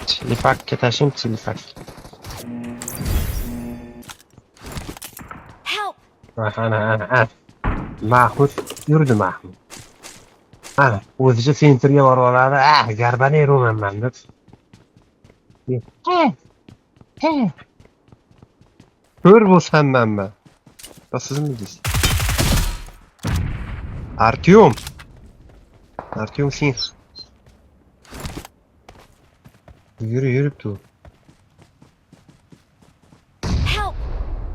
Çilifakka taşıyım çilifak. Help! Ana. Mahmud yurdi Mahmud. Ana o'zicha sentrga borib oladi. Garbanero men deb. He. Ko'r bo'lsam men. Sizmi deysiz? Artyom sen. Yürüp dur.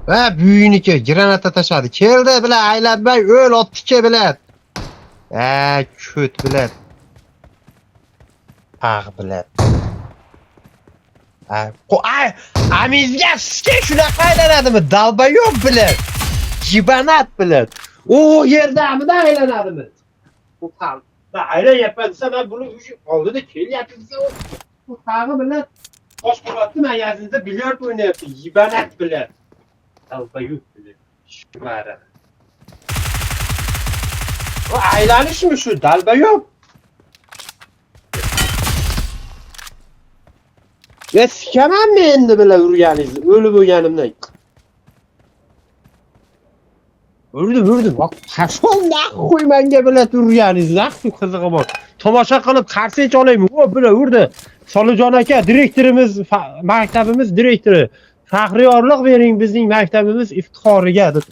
Help! Büyüğünüke granata taşadı. Keldi bile aylanmay öl otdike bile. Köt bile. Bile. Amizga sizga shunaqa aylanadimi? Dalbayo'q bile. Jibanat bile. O yerdamida aylanadimi? Bu qal. Aylanayapman desa men buni oldida kelyapti. Bu tag'i bilan Toshqo'rg'onda magazinde bilyard o'ynayapti. Jibanat bilan. Dalbayo'q bilan. Shubara. O aylanishmi shu dalbayo'q? Ya sikamanmi endi bilan urganingizni? O'lib o'lganimdan. Urdim. Bak qashon naqo'y menga bilan urganingiz, naqo'y qizig'i bor. Tomosha qilib qarsanch olaymi? O bilan urdi. Solijon aka, direktorimiz, maktabimiz direktori. Faxriyorlik bering bizning maktabimiz iftixoriga deb.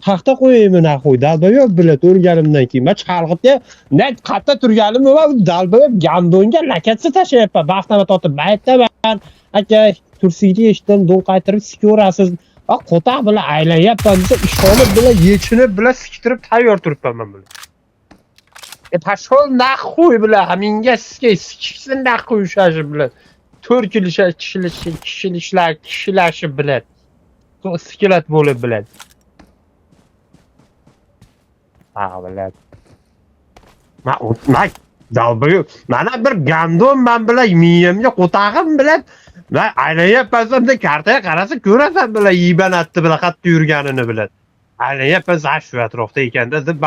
Taxta qo'yaymi naqo'y? Dalbayo'q bilan urganimdan keyin men chalg'itga net qatta turganim va dalbayo'q gandonga lakatsa tashlayapman. Baxtama totib aytaman. Aka, tursiga eshitdim, do'l qaytirib sikorasiz. Qo'taq bilan aylanyapman desa, ishonib bilan yechinib bilan siktirib tayyor turibman men bilan. Pashol naqo'y bilan menga sizga siksin naqo'y ushashi bilan. 4 kishilashi bilan. Sikilat bo'lib bilan. Bilan. Men dalbayo'q. Mana bir gandon men bilan miyamga qo'tag'im bilan va aylanyapman-da kartaga qarasa ko'rasan bilan yibanatni bilan xatda yurganini bilan. Aylanyapman shu atrofda ekanda deb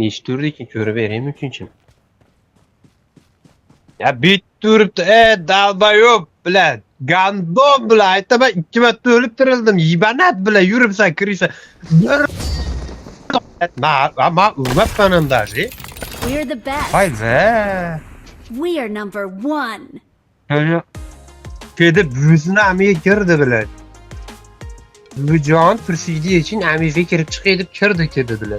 eshituvdi ekan ko'rib beraymi uchinchi. Ya bit turibdi, dalbayo'q bilan, gandon bilan aytaman 2 marta o'lib tirildim. Yibanat bilan yuribsan, kirishsan. Ma urmabman даже. We're the best. Hayda. We are number 1. Kedi buvisini amiga kirdi bilan. Buvijon tursiga için amiga kirib chiqay deb kirdi bilan.